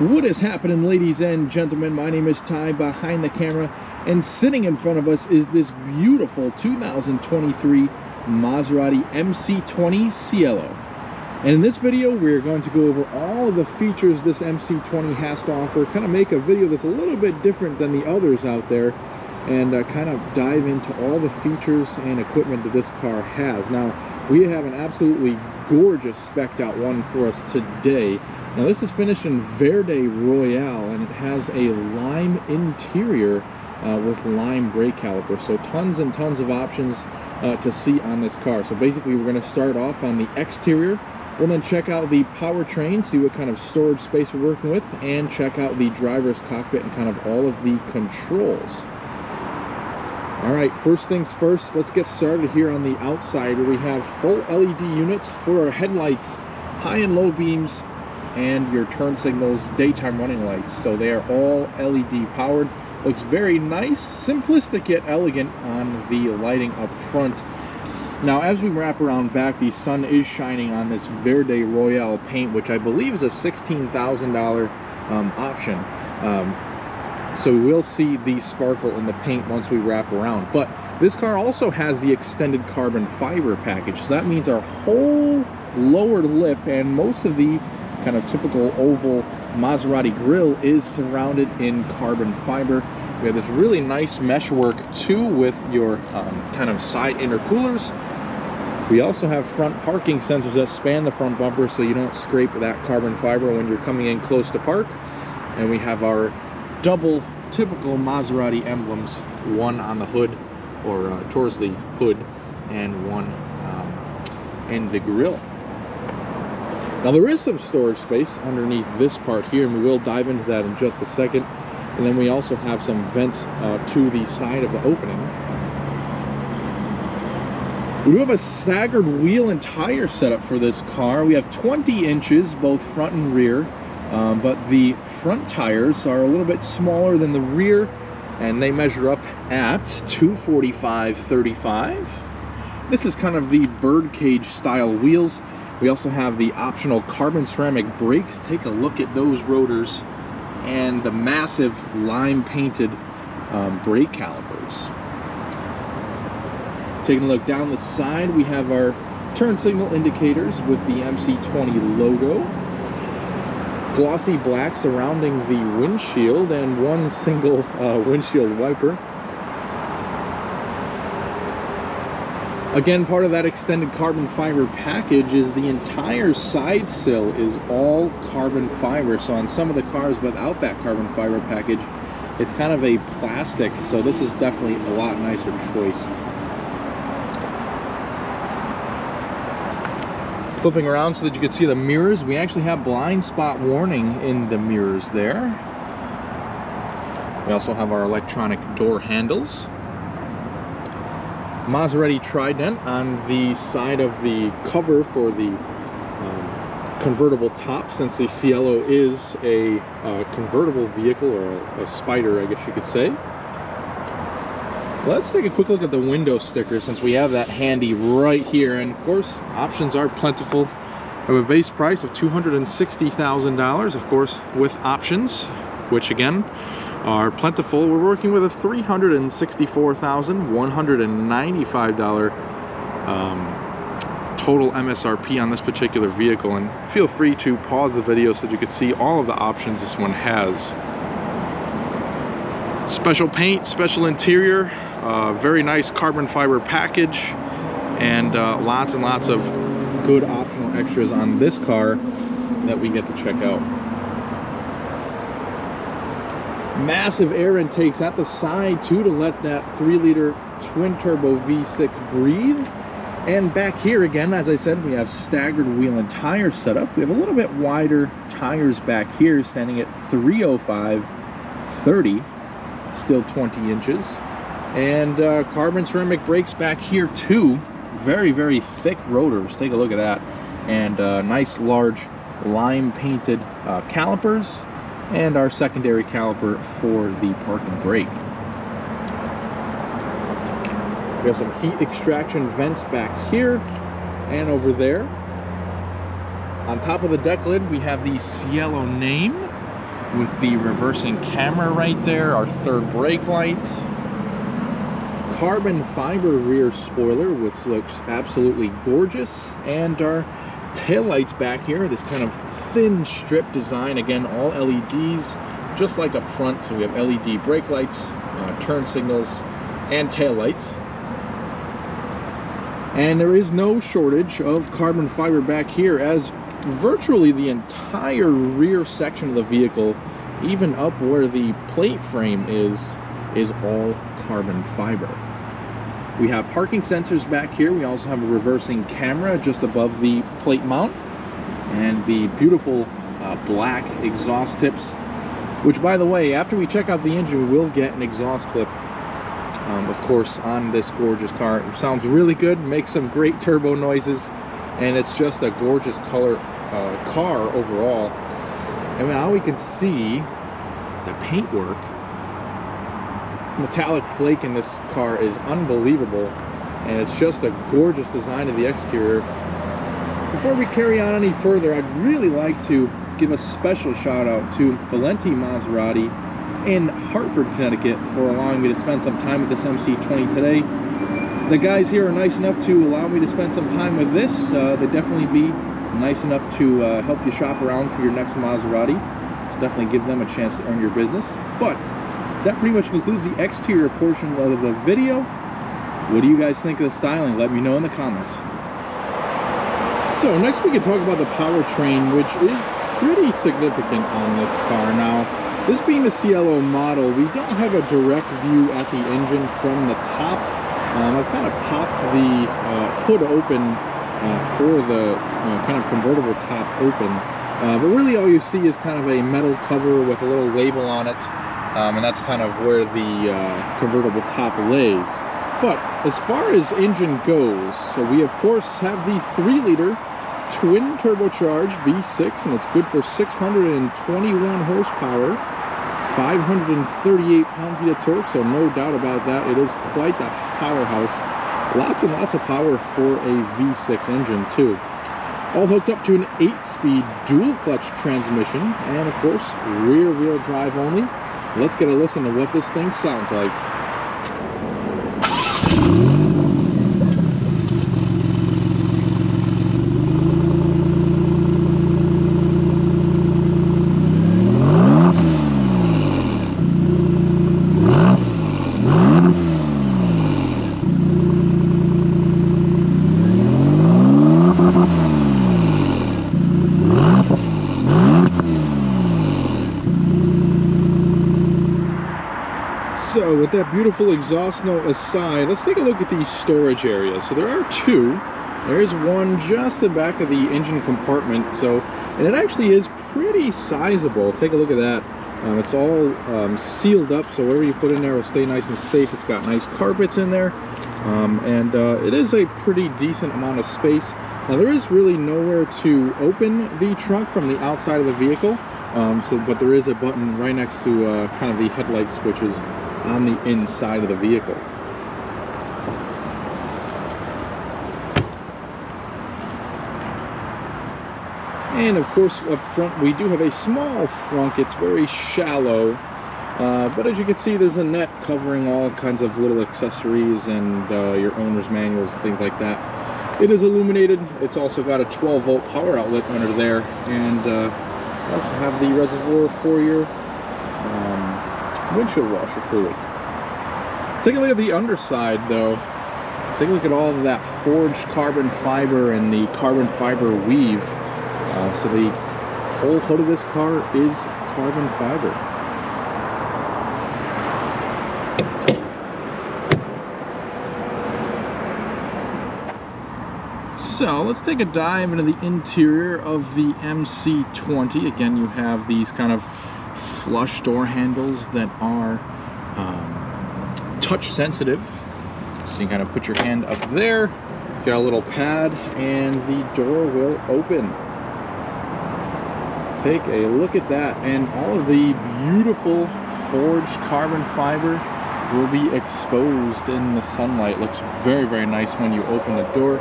What is happening, ladies and gentlemen? My name is Ty behind the camera, and sitting in front of us is this beautiful 2023 Maserati MC20 Cielo. And in this video, we're going to go over all of the features this MC20 has to offer, kind of make a video that's a little bit different than the others out there, and kind of dive into all the features and equipment that this car has. Now, we have an absolutely gorgeous spec'd out one for us today. Now, this is finished in Verde Royale, and it has a lime interior with lime brake calipers. So tons and tons of options to see on this car. So basically, we're going to start off on the exterior. We'll then check out the powertrain, see what kind of storage space we're working with, and check out the driver's cockpit and kind of all of the controls. All right, first things first, let's get started here on the outside, where we have full LED units for our headlights, high and low beams, and your turn signals, daytime running lights. So they are all LED powered. Looks very nice, simplistic yet elegant on the lighting up front. Now, as we wrap around back, the sun is shining on this Verde Royale paint, which I believe is a $16,000 option. So we will see the sparkle in the paint once we wrap around. But this car also has the extended carbon fiber package. So that means our whole lower lip and most of the kind of typical oval Maserati grille is surrounded in carbon fiber. We have this really nice meshwork too with your kind of side intercoolers. We also have front parking sensors that span the front bumper so you don't scrape that carbon fiber when you're coming in close to park. And we have our double typical Maserati emblems, one on the hood or towards the hood, and one in the grille. Now, there is some storage space underneath this part here, and we will dive into that in just a second. And then we also have some vents to the side of the opening. We do have a staggered wheel and tire setup for this car. We have 20 inches both front and rear. But the front tires are a little bit smaller than the rear, and they measure up at 245/35. This is kind of the birdcage style wheels. We also have the optional carbon ceramic brakes. Take a look at those rotors and the massive lime painted brake calipers. Taking a look down the side, we have our turn signal indicators with the MC20 logo. Glossy black surrounding the windshield and one single windshield wiper. Again, part of that extended carbon fiber package is the entire side sill is all carbon fiber. So on some of the cars without that carbon fiber package, it's kind of a plastic. So this is definitely a lot nicer choice. Flipping around so that you can see the mirrors, we actually have blind spot warning in the mirrors there. We also have our electronic door handles. Maserati Trident on the side of the cover for the convertible top, since the Cielo is a convertible vehicle, or a spider, I guess you could say. Let's take a quick look at the window sticker, since we have that handy right here. And of course, options are plentiful. We have a base price of $260,000, of course, with options, which again are plentiful. We're working with a $364,195 total MSRP on this particular vehicle. And feel free to pause the video so that you can see all of the options this one has. Special paint, special interior, very nice carbon fiber package, and lots and lots of good optional extras on this car that we get to check out. Massive air intakes at the side too, to let that 3-liter twin turbo V6 breathe. And back here again, as I said, we have staggered wheel and tire setup. We have a little bit wider tires back here, standing at 305/30. Still 20 inches, and carbon ceramic brakes back here too. Very, very thick rotors. Take a look at that, and nice large lime painted calipers, and our secondary caliper for the parking brake. We have some heat extraction vents back here and over there. On top of the deck lid, we have the Cielo name. with the reversing camera right there, our third brake light, carbon fiber rear spoiler, which looks absolutely gorgeous, and our taillights back here, this kind of thin strip design, again all LEDs, just like up front. So we have LED brake lights, turn signals, and taillights. And there is no shortage of carbon fiber back here, as virtually the entire rear section of the vehicle, even up where the plate frame is all carbon fiber. We have parking sensors back here. We also have a reversing camera just above the plate mount, and the beautiful black exhaust tips, which, by the way, after we check out the engine, we will get an exhaust clip, of course, on this gorgeous car. It sounds really good, makes some great turbo noises, and it's just a gorgeous color car overall. And now we can see the paintwork. Metallic flake in this car is unbelievable, and it's just a gorgeous design of the exterior. Before we carry on any further, I'd really like to give a special shout out to Valenti Maserati in Hartford, Connecticut, for allowing me to spend some time with this MC20 today. The guys here are nice enough to allow me to spend some time with this. They'd definitely be nice enough to help you shop around for your next Maserati, so definitely give them a chance to earn your business. But that pretty much concludes the exterior portion of the video. What do you guys think of the styling? Let me know in the comments. So next we can talk about the powertrain, which is pretty significant on this car. Now, this being the Cielo model, we don't have a direct view at the engine from the top. I've kind of popped the hood open for the kind of convertible top open. But really all you see is kind of a metal cover with a little label on it. And that's kind of where the convertible top lays. But as far as engine goes, so we of course have the 3-liter twin turbocharged V6, and it's good for 621 horsepower, 538 pound-feet of torque, so no doubt about that. It is quite the powerhouse. Lots and lots of power for a V6 engine too. All hooked up to an 8-speed dual-clutch transmission, and of course, rear-wheel drive only. Let's get a listen to what this thing sounds like. So with that beautiful exhaust note aside, let's take a look at these storage areas. So there are two. There is one just the back of the engine compartment, and it actually is pretty sizable. Take a look at that. It's all sealed up, so whatever you put in there will stay nice and safe. It's got nice carpets in there, and it is a pretty decent amount of space. Now there is really nowhere to open the trunk from the outside of the vehicle, but there is a button right next to kind of the headlight switches on the inside of the vehicle. And of course up front we do have a small frunk. It's very shallow, but as you can see there's a net covering all kinds of little accessories and your owner's manuals and things like that. It is illuminated. It's also got a 12-volt power outlet under there, and we also have the reservoir for your windshield washer fluid. Take a look at the underside though. Take a look at all of that forged carbon fiber and the carbon fiber weave. So the whole hood of this car is carbon fiber. So let's take a dive into the interior of the MC20. Again, you have these kind of flush door handles that are touch sensitive. So you kind of put your hand up there, get a little pad, and the door will open. Take a look at that, and all of the beautiful forged carbon fiber will be exposed in the sunlight. Looks very, very nice when you open the door.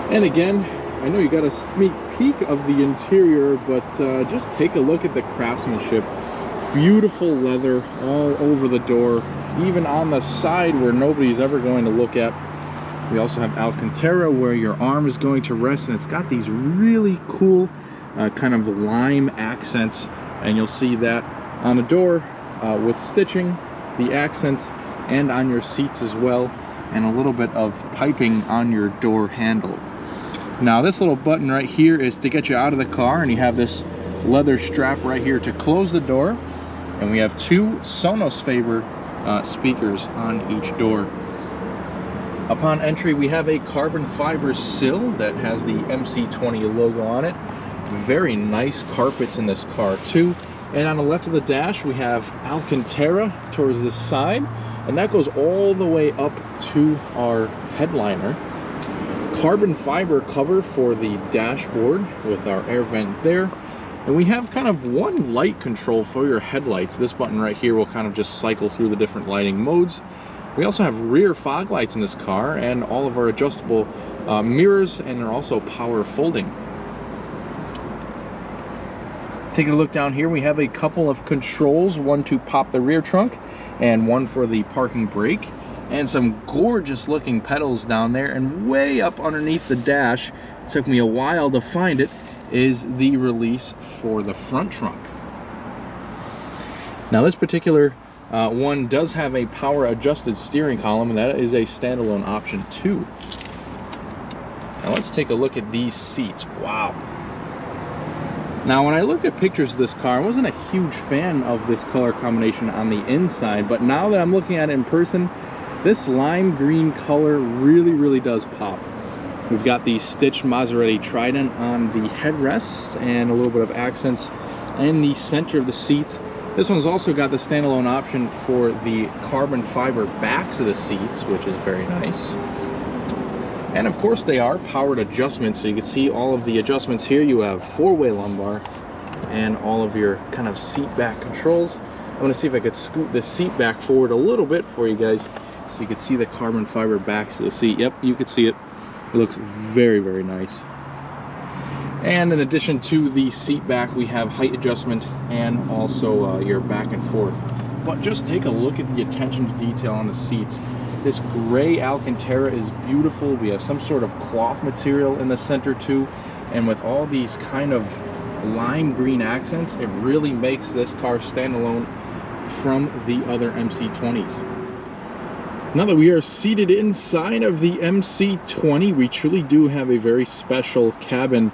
And again, I know you got a sneak peek of the interior, but just take a look at the craftsmanship. Beautiful leather all over the door, even on the side where nobody's ever going to look at. We also have Alcantara where your arm is going to rest, and it's got these really cool kind of lime accents, and you'll see that on the door with stitching, the accents, and on your seats as well, and a little bit of piping on your door handle. Now this little button right here is to get you out of the car, and you have this leather strap right here to close the door, and we have two Sonos Faber speakers on each door. Upon entry, we have a carbon fiber sill that has the MC20 logo on it. Very nice carpets in this car too. And on the left of the dash, we have Alcantara towards the side, and that goes all the way up to our headliner. Carbon fiber cover for the dashboard with our air vent there. And we have kind of one light control for your headlights. This button right here will kind of just cycle through the different lighting modes. We also have rear fog lights in this car, and all of our adjustable mirrors, and they're also power folding. Taking a look down here, we have a couple of controls, one to pop the rear trunk and one for the parking brake, and some gorgeous looking pedals down there. And way up underneath the dash, it took me a while to find it, is the release for the front trunk. Now this particular one does have a power adjusted steering column, and that is a standalone option too. Now let's take a look at these seats. Wow. Now when I looked at pictures of this car, I wasn't a huge fan of this color combination on the inside, but now that I'm looking at it in person, this lime green color really does pop. We've got the stitched Maserati Trident on the headrests and a little bit of accents in the center of the seats. This one's also got the standalone option for the carbon fiber backs of the seats, which is very nice. And of course they are powered adjustments, so you can see all of the adjustments here. You have four-way lumbar and all of your kind of seat back controls. I'm going to see if I could scoot the seat back forward a little bit for you guys so you can see the carbon fiber backs of the seat. Yep, you can see it. It looks very nice. And in addition to the seat back, we have height adjustment and also your back and forth. But just take a look at the attention to detail on the seats. This gray Alcantara is beautiful. We have some sort of cloth material in the center too. And with all these kind of lime green accents, it really makes this car stand alone from the other MC20s. Now that we are seated inside of the MC20, we truly do have a very special cabin.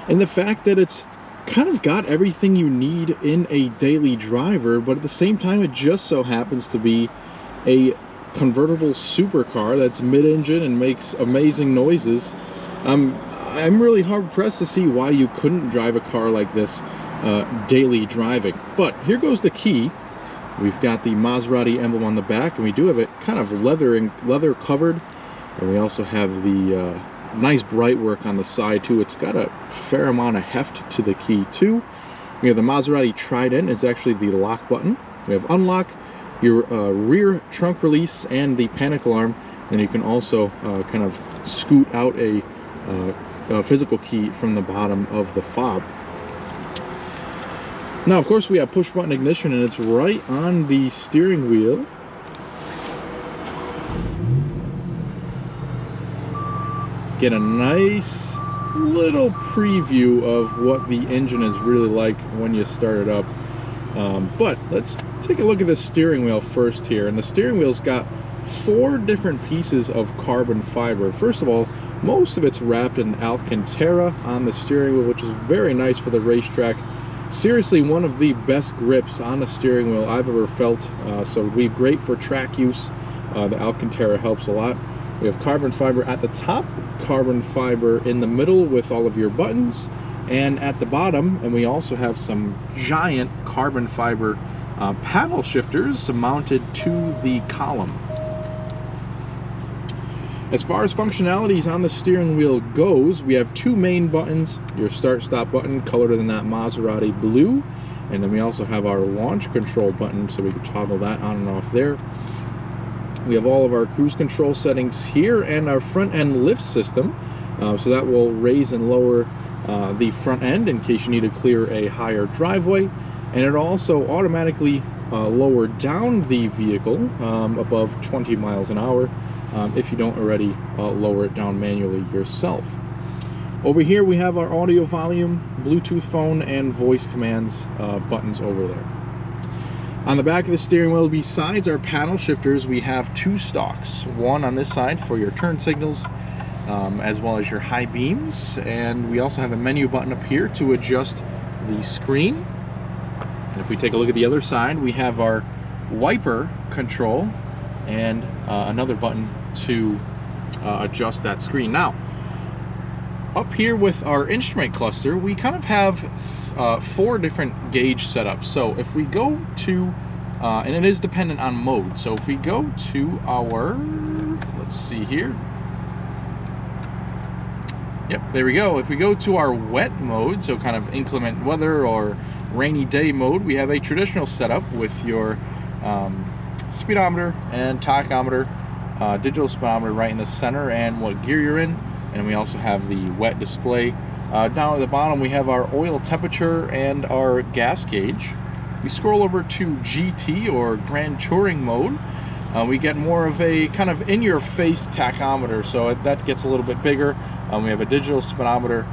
And the fact that it's kind of got everything you need in a daily driver, but at the same time it just so happens to be a convertible supercar that's mid-engine and makes amazing noises. I'm really hard-pressed to see why you couldn't drive a car like this daily driving. But here goes the key. We've got the Maserati emblem on the back, and we do have it kind of leather covered, and we also have the nice bright work on the side too. It's got a fair amount of heft to the key too. We have the Maserati Trident. It's actually the lock button. We have unlock, your rear trunk release, and the panic alarm. Then you can also kind of scoot out a physical key from the bottom of the fob. Now of course we have push button ignition, and it's right on the steering wheel. Get a nice little preview of what the engine is really like when you start it up. But let's take a look at the steering wheel first here. And the steering wheel's got 4 different pieces of carbon fiber. First of all, most of it's wrapped in Alcantara on the steering wheel, which is very nice for the racetrack. Seriously, one of the best grips on the steering wheel I've ever felt, so it'd be great for track use. The Alcantara helps a lot. We have carbon fiber at the top, carbon fiber in the middle with all of your buttons, and at the bottom, and we also have some giant carbon fiber paddle shifters mounted to the column. As far as functionalities on the steering wheel goes, we have 2 main buttons, your start-stop button colored in that Maserati blue, and then we also have our launch control button, so we can toggle that on and off there. We have all of our cruise control settings here and our front end lift system. So that will raise and lower the front end in case you need to clear a higher driveway, and it'll also automatically lower down the vehicle above 20 miles an hour if you don't already lower it down manually yourself. Over here we have our audio volume, Bluetooth phone, and voice commands buttons over there. On the back of the steering wheel, besides our paddle shifters, we have two stalks. One on this side for your turn signals, as well as your high beams. And we also have a menu button up here to adjust the screen. And if we take a look at the other side, we have our wiper control and another button to adjust that screen. Now, up here with our instrument cluster, we kind of have 4 different gauge setups. So if we go to, and it is dependent on mode. So if we go to our, let's see here. Yep, there we go. If we go to our wet mode, so kind of inclement weather or rainy day mode, we have a traditional setup with your speedometer and tachometer, digital speedometer right in the center and what gear you're in. And we also have the wet display. Down at the bottom we have our oil temperature and our gas gauge. We scroll over to GT or Grand Touring mode. We get more of a kind of in-your-face tachometer, so that gets a little bit bigger. We have a digital speedometer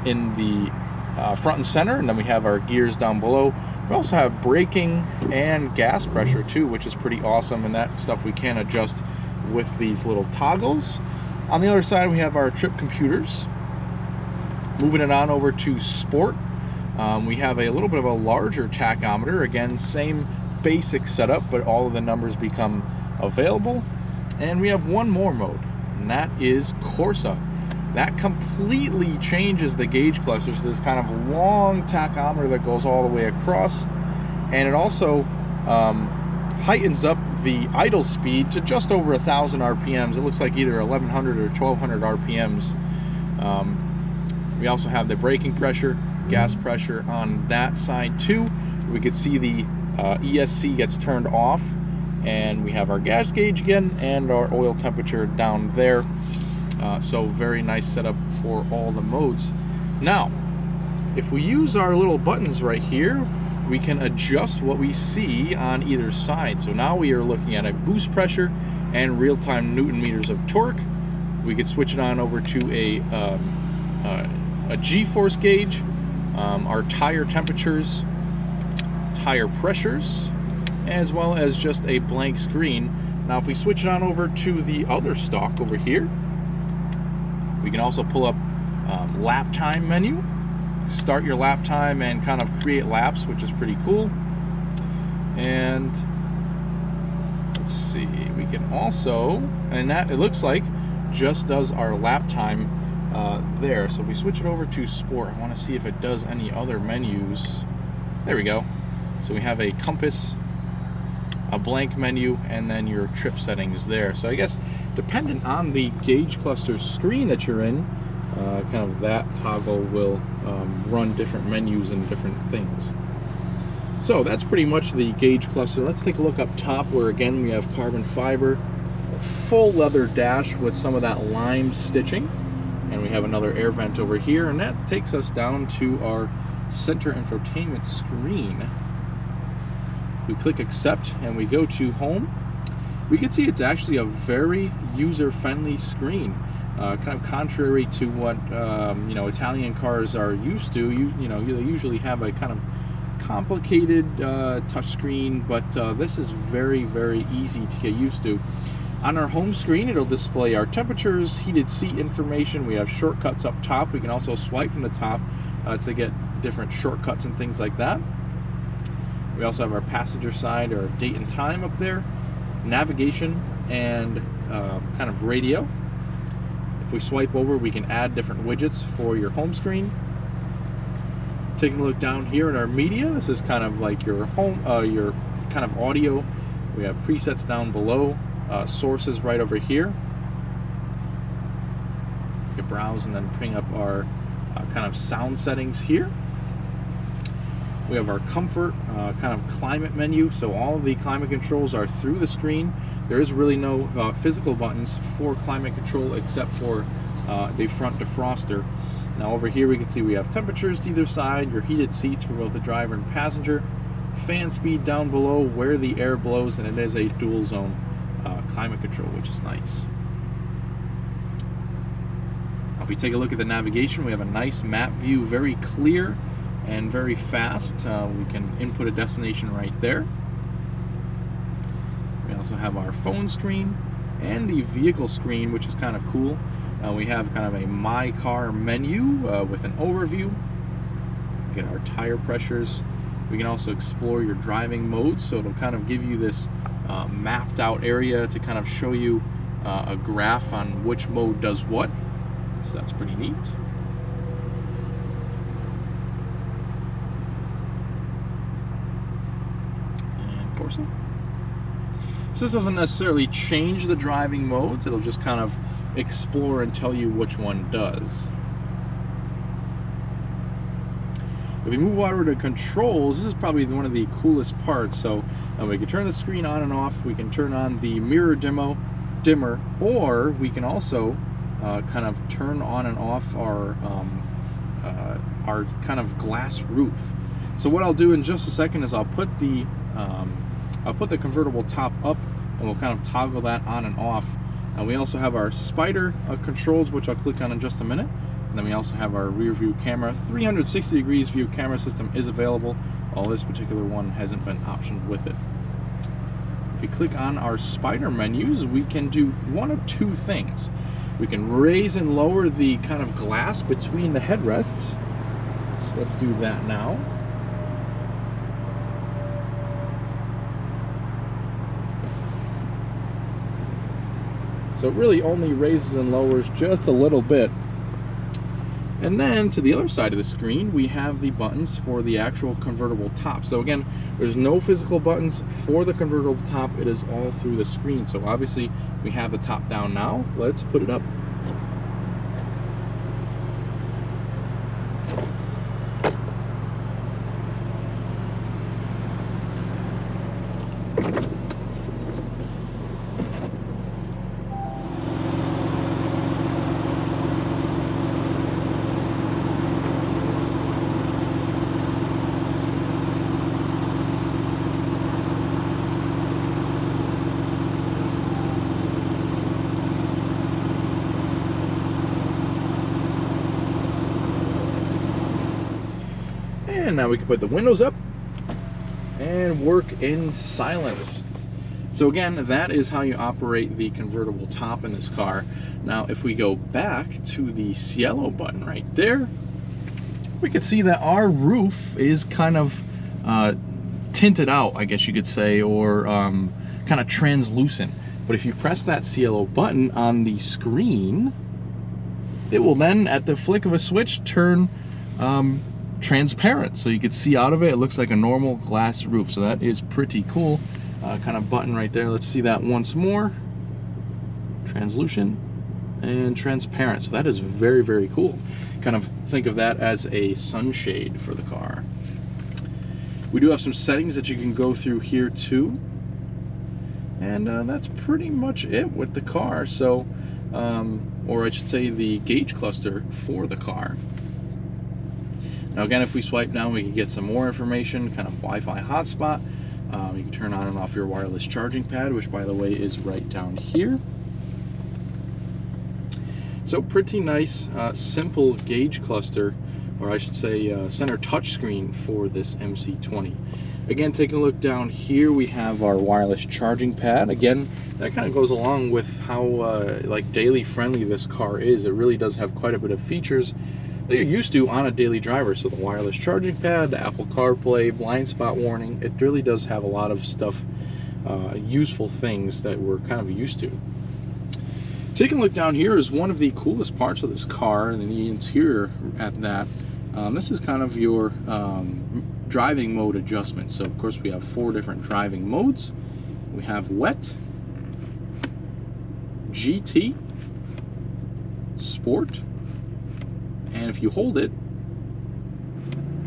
in the front and center, and then we have our gears down below. We also have braking and gas pressure too, which is pretty awesome, and that stuff we can adjust with these little toggles. On the other side we have our trip computers. Moving it on over to Sport, we have a little bit of a larger tachometer. Again, same basic setup, but all of the numbers become available. And we have one more mode, and that is Corsa. That completely changes the gauge cluster to this kind of long tachometer that goes all the way across, and it also heightens up the idle speed to just over 1,000 RPMs. It looks like either 1,100 or 1,200 RPMs. We also have the braking pressure, gas pressure on that side too. We could see the ESC gets turned off, and we have our gas gauge again and our oil temperature down there. So very nice setup for all the modes. Now, if we use our little buttons right here, we can adjust what we see on either side. So now we are looking at a boost pressure and real-time Newton meters of torque. We could switch it on over to a G-force gauge, our tire temperatures, tire pressures, as well as just a blank screen. Now if we switch it on over to the other stalk over here, we can also pull up lap time menu, start your lap time and kind of create laps, which is pretty cool. And let's see, we can also, and that it looks like just does our lap time there. So we switch it over to Sport. I want to see if it does any other menus. There we go. So we have a compass, a blank menu, and then your trip settings there. So I guess dependent on the gauge cluster screen that you're in, kind of that toggle will run different menus and different things. So that's pretty much the gauge cluster. Let's take a look up top, where again we have carbon fiber, full leather dash with some of that lime stitching, and we have another air vent over here, and that takes us down to our center infotainment screen. If we click accept and we go to home, we can see it's actually a very user-friendly screen. Kind of contrary to what you know, Italian cars are used to. You know, they usually have a kind of complicated touch screen, but this is very, very easy to get used to. On our home screen, it'll display our temperatures, heated seat information. We have shortcuts up top. We can also swipe from the top to get different shortcuts and things like that. We also have our passenger side, our date and time up there, navigation, and kind of radio. If we swipe over, we can add different widgets for your home screen. Taking a look down here at our media, this is kind of like your home, your kind of audio. We have presets down below, sources right over here. You can browse and then bring up our kind of sound settings here. We have our comfort, kind of climate menu, so all of the climate controls are through the screen. There is really no physical buttons for climate control except for the front defroster. Now over here we can see we have temperatures to either side, your heated seats for both the driver and passenger, fan speed down below where the air blows, and it is a dual zone climate control, which is nice. If we take a look at the navigation, we have a nice map view, very clear and very fast. We can input a destination right there. We also have our phone screen and the vehicle screen, which is kind of cool. We have kind of a My Car menu with an overview. Get our tire pressures. We can also explore your driving modes, so it'll kind of give you this mapped out area to kind of show you a graph on which mode does what. So that's pretty neat. And Corsa. So this doesn't necessarily change the driving modes, it'll just kind of explore and tell you which one does. If we move over to controls, this is probably one of the coolest parts. So we can turn the screen on and off, we can turn on the mirror dimmer, or we can also kind of turn on and off our kind of glass roof. So what I'll do in just a second is I'll put the convertible top up, and we'll kind of toggle that on and off. And we also have our spider controls, which I'll click on in just a minute. And then we also have our rear view camera. 360 degrees view camera system is available. All this particular one hasn't been optioned with it. If we click on our spider menus, we can do one of two things. We can raise and lower the kind of glass between the headrests. So let's do that now. So it really only raises and lowers just a little bit. And then to the other side of the screen, we have the buttons for the actual convertible top. So again, there's no physical buttons for the convertible top. It is all through the screen. So obviously we have the top down now. Let's put it up. And now we can put the windows up and work in silence. So again, that is how you operate the convertible top in this car. Now if we go back to the Cielo button right there, we can see that our roof is kind of tinted out, I guess you could say, or kind of translucent. But if you press that Cielo button on the screen, it will then, at the flick of a switch, turn transparent, so you can see out of it. It looks like a normal glass roof, so that is pretty cool. Kind of button right there. Let's see that once more. Translucent and transparent, so that is very, very cool. Kind of think of that as a sunshade for the car. We do have some settings that you can go through here too, and that's pretty much it with the car. So or I should say the gauge cluster for the car. Now again, if we swipe down, we can get some more information, kind of Wi-Fi hotspot. You can turn on and off your wireless charging pad, which by the way is right down here. So pretty nice, simple gauge cluster, or I should say center touchscreen for this MC20. Again, taking a look down here, we have our wireless charging pad. Again, that kind of goes along with how like daily friendly this car is. It really does have quite a bit of features that you're used to on a daily driver. So the wireless charging pad, the Apple CarPlay, blind spot warning, it really does have a lot of stuff, useful things that we're kind of used to. Taking a look down here is one of the coolest parts of this car, and the interior at that. This is kind of your driving mode adjustment. So of course we have 4 different driving modes. We have wet, GT, sport, and if you hold it,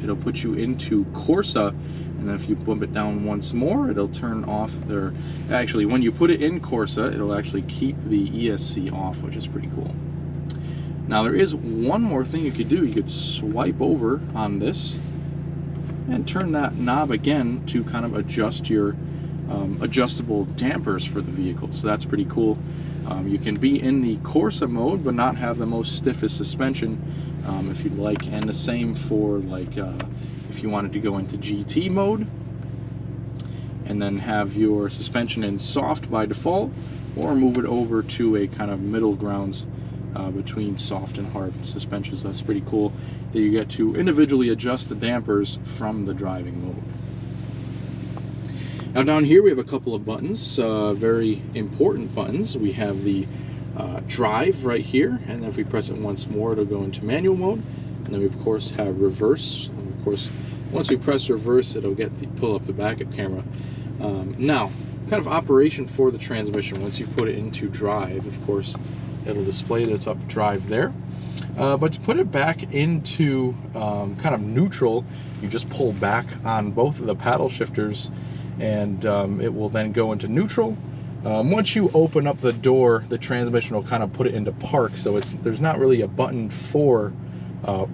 it'll put you into Corsa, and then if you bump it down once more, it'll turn off there. Actually, when you put it in Corsa, it'll actually keep the ESC off, which is pretty cool. Now there is one more thing you could do. You could swipe over on this and turn that knob again to kind of adjust your adjustable dampers for the vehicle. So that's pretty cool. You can be in the Corsa mode but not have the most stiffest suspension if you'd like, and the same for like if you wanted to go into GT mode and then have your suspension in soft by default, or move it over to a kind of middle grounds between soft and hard suspensions. That's pretty cool that you get to individually adjust the dampers from the driving mode. Now down here we have a couple of buttons, very important buttons. We have the drive right here, and then if we press it once more it'll go into manual mode. And then we of course have reverse, and of course once we press reverse it'll pull up the backup camera. Now, kind of operation for the transmission, once you put it into drive, of course it'll display that it's up drive there. But to put it back into kind of neutral, you just pull back on both of the paddle shifters and it will then go into neutral. Once you open up the door, the transmission will kind of put it into park, so there's not really a button for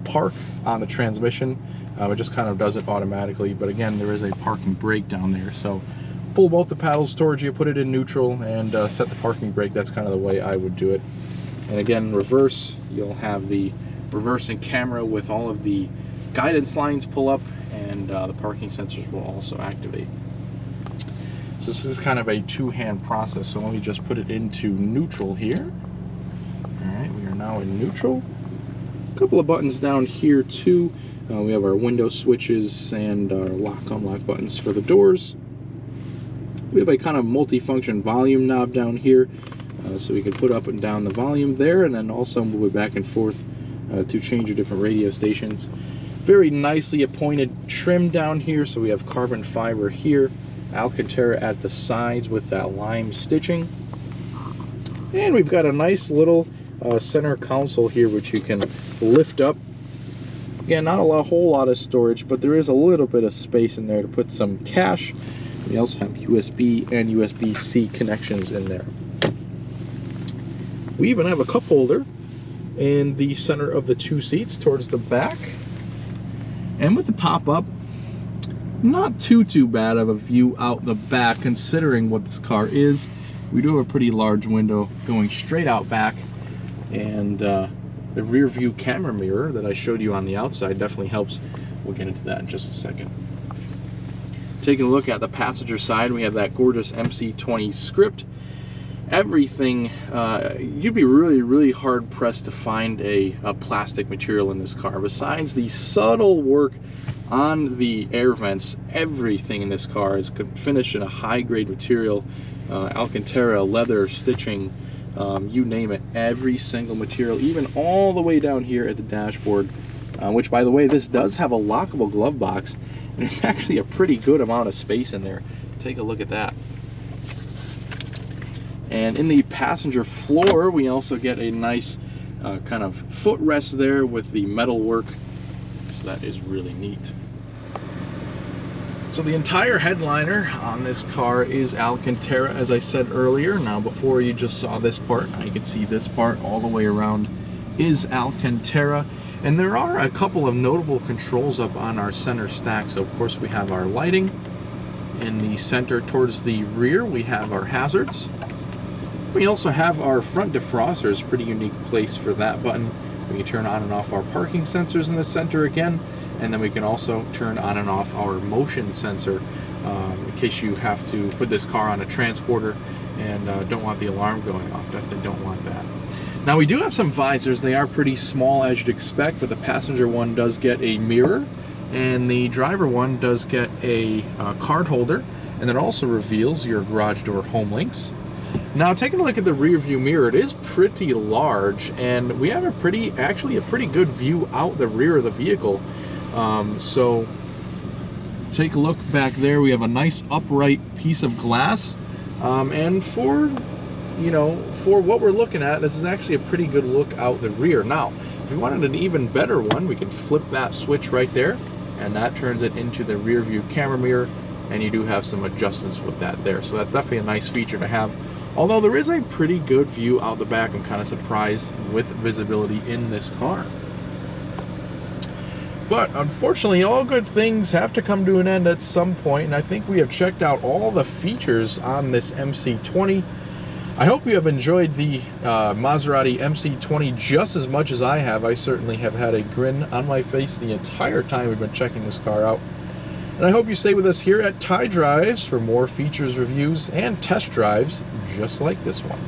park on the transmission. It just kind of does it automatically, but again there is a parking brake down there, so pull both the paddles towards you, put it in neutral, and set the parking brake. That's kind of the way I would do it. And again, reverse, you'll have the reversing camera with all of the guidance lines pull up, and the parking sensors will also activate. So this is kind of a two-hand process, so let me just put it into neutral here. Alright, we are now in neutral. A couple of buttons down here too. We have our window switches and our lock-unlock buttons for the doors. We have a kind of multi-function volume knob down here, so we can put up and down the volume there, and then also move it back and forth to change your different radio stations. Very nicely appointed trim down here, so we have carbon fiber here, Alcantara at the sides with that lime stitching, and we've got a nice little center console here which you can lift up. Again, not a whole lot of storage, but there is a little bit of space in there to put some cash. We also have USB and USB-C connections in there. We even have a cup holder in the center of the two seats towards the back. And with the top up, not too bad of a view out the back considering what this car is. We do have a pretty large window going straight out back, and the rear view camera mirror that I showed you on the outside definitely helps. We'll get into that in just a second. Taking a look at the passenger side, we have that gorgeous MC20 script. Everything, you'd be really hard pressed to find a plastic material in this car. Besides the subtle work on the air vents, everything in this car is finished in a high-grade material, Alcantara, leather, stitching, you name it. Every single material, even all the way down here at the dashboard, which, by the way, this does have a lockable glove box, and it's actually a pretty good amount of space in there. Take a look at that. And in the passenger floor, we also get a nice kind of footrest there with the metal work, so that is really neat. So the entire headliner on this car is Alcantara, as I said earlier. Now, before you just saw this part, now you can see this part all the way around is Alcantara. And there are a couple of notable controls up on our center stack. So of course we have our lighting. In the center towards the rear, we have our hazards. We also have our front defrosters, pretty unique place for that button. We can turn on and off our parking sensors in the center again, and then we can also turn on and off our motion sensor in case you have to put this car on a transporter and don't want the alarm going off. Definitely don't want that. Now we do have some visors. They are pretty small as you'd expect, but the passenger one does get a mirror, and the driver one does get a card holder, and it also reveals your garage door home links. Now, taking a look at the rear view mirror, it is pretty large, and we have actually a pretty good view out the rear of the vehicle. So take a look back there. We have a nice upright piece of glass, and for what we're looking at, this is actually a pretty good look out the rear. Now, if we wanted an even better one, we can flip that switch right there, and that turns it into the rear view camera mirror, and you do have some adjustments with that there. So that's definitely a nice feature to have Although there is a pretty good view out the back. I'm kind of surprised with visibility in this car. But unfortunately, all good things have to come to an end at some point, and I think we have checked out all the features on this MC20. I hope you have enjoyed the Maserati MC20 just as much as I have. I certainly have had a grin on my face the entire time we've been checking this car out. And I hope you stay with us here at Ty Drives for more features, reviews, and test drives just like this one.